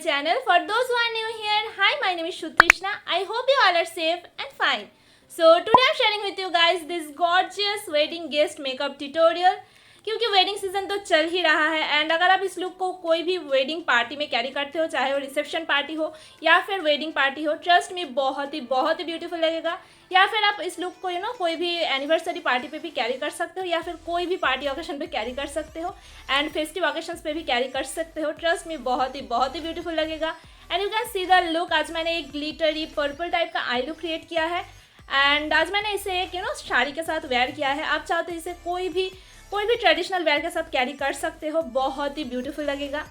channel. For those who are new here, hi, my name is Sutrishna. I hope you all are safe and fine. So today I'm sharing with you guys this gorgeous wedding guest makeup tutorial. क्योंकि wedding season तो चल ही रहा है and अगर आप इस look को कोई भी वेडिंग पार्टी में कैरी करते हो, चाहे वो रिसेप्शन पार्टी हो या फिर वेडिंग पार्टी हो, ट्रस्ट में बहुत ही ब्यूटीफुल लगेगा। या फिर आप इस लुक को कोई भी एनिवर्सरी पार्टी पे भी कैरी कर सकते हो या फिर कोई भी पार्टी ओकेशन पे कैरी कर सकते हो एंड फेस्टिव ओकेशंस पे भी कैरी कर सकते हो। ट्रस्ट में बहुत ही ब्यूटीफुल लगेगा। And you can see the look. आज मैंने एक ग्लिटरी पर्पल टाइप का आई लुक क्रिएट किया है एंड आज मैंने इसे एक साड़ी के साथ वेयर किया है। आप चाहो तो इसे कोई भी ट्रेडिशनल वेयर के साथ कैरी कर सकते हो, बहुत ही ब्यूटीफुल लगेगा।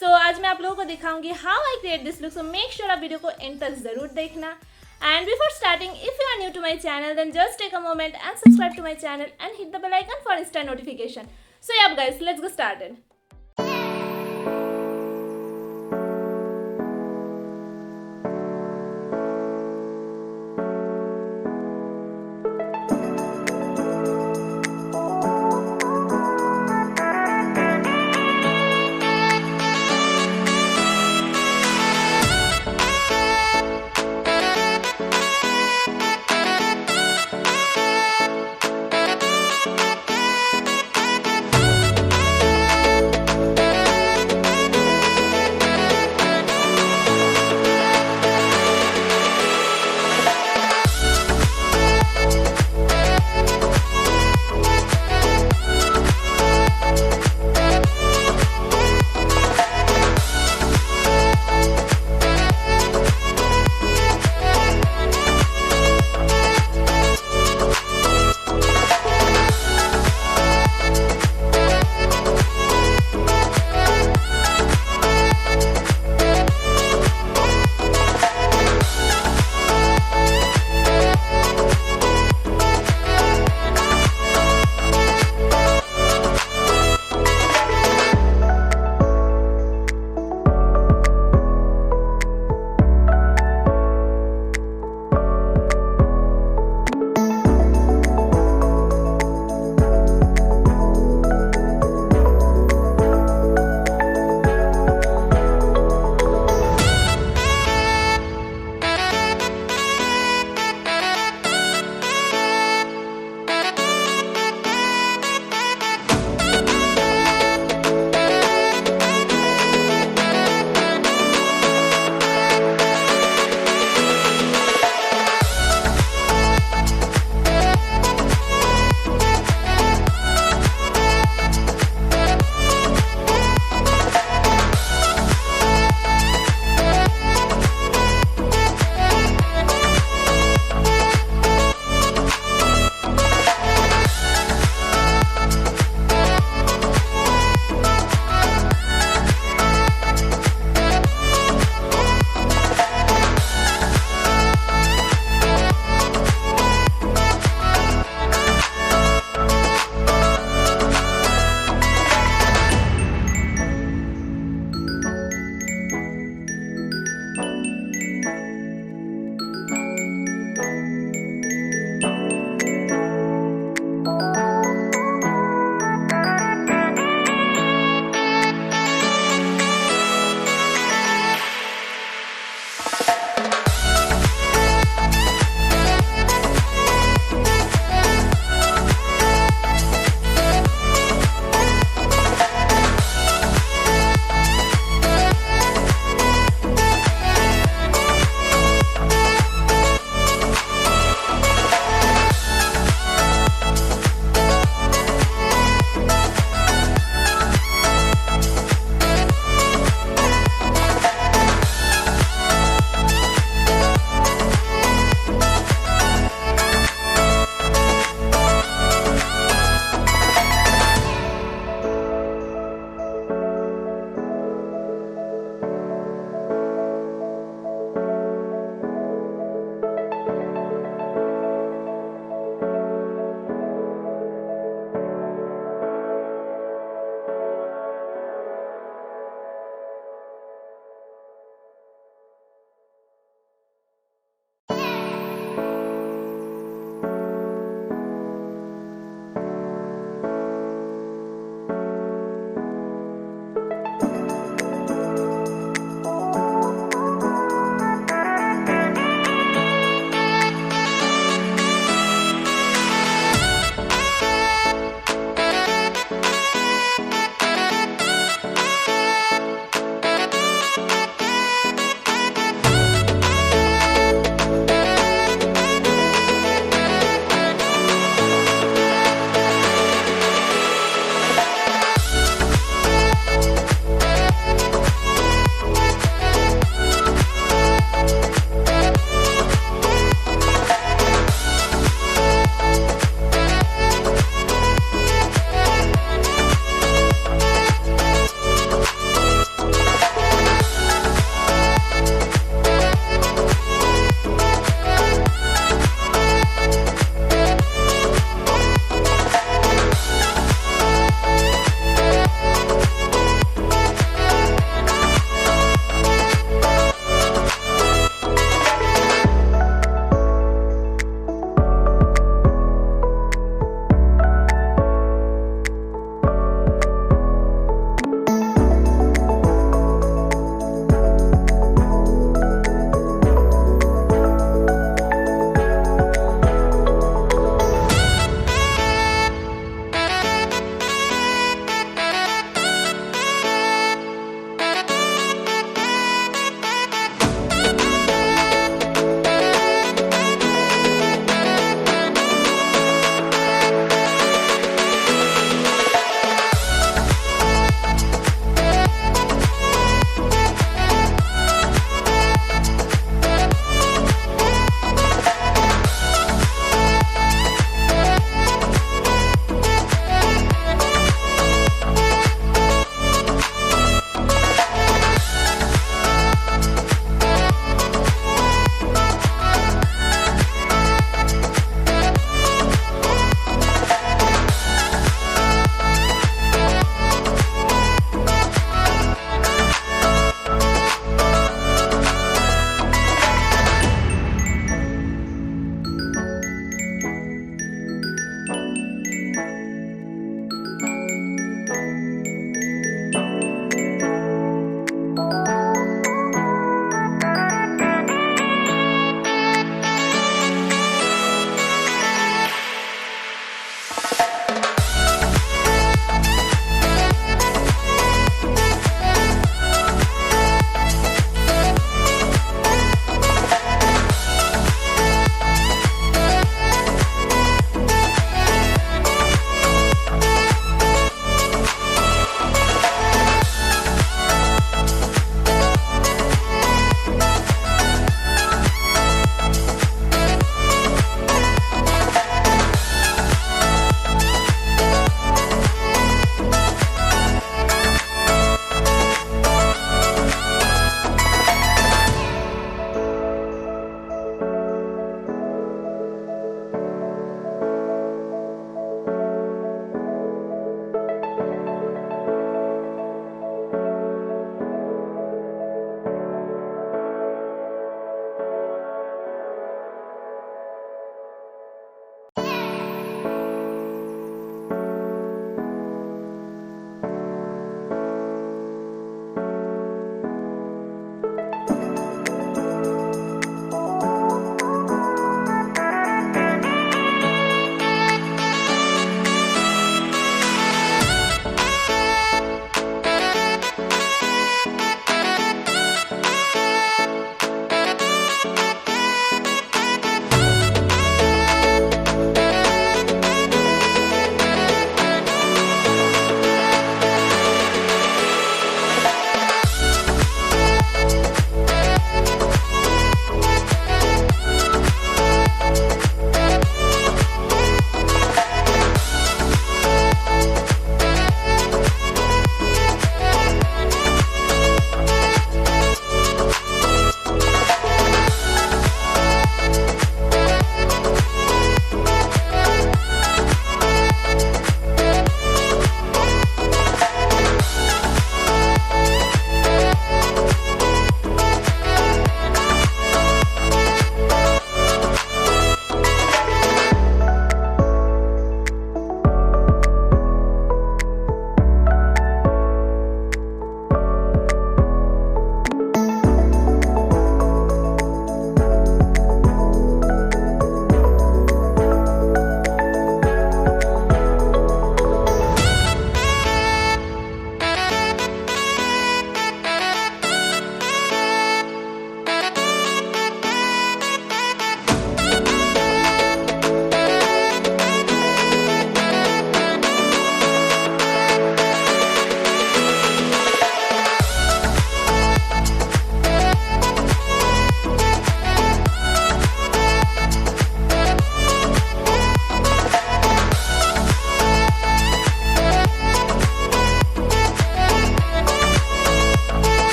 सो आज मैं आप लोगों को दिखाऊंगी how I create this look. So make sure आप वीडियो को एंड तक जरूर देखना। And before starting, if you are new to my channel then just take a moment and subscribe to my channel and hit the bell icon for instant notification. So ya guys, let's get started.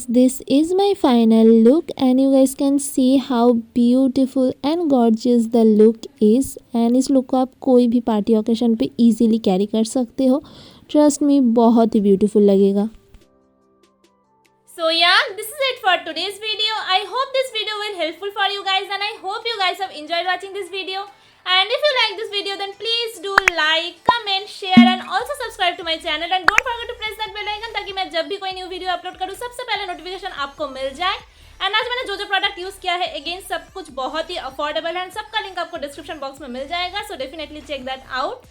guys, this is my final look and you guys can see how beautiful and gorgeous the look is and इस look को आप कोई भी party occasion पे easily carry कर सकते हो. Trust me, बहुत ही beautiful लगेगा. So yeah, this is it for today's video. I hope this video will helpful for you guys and I hope you guys have enjoyed watching this video. And if you like this video then please do like, comment, share and also subscribe to my channel and don't forget to press that bell icon ताकि मैं जब भी कोई new video upload करूँ सबसे पहले notification आपको मिल जाए. एंड आज मैंने जो प्रोडक्ट यूज़ किया है अगेन सब कुछ बहुत ही अफोर्डेबल है एंड सबका लिंक आपको डिस्क्रिप्शन बॉक्स में मिल जाएगा. So definitely check that out.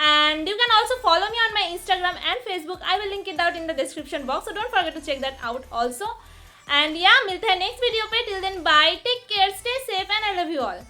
And you can also follow me on my Instagram and Facebook. I will link it out in the description box. So don't forget to check that out also. And yeah, मिलते हैं next video पे. Till then, bye. Take care. Stay safe and I love you all.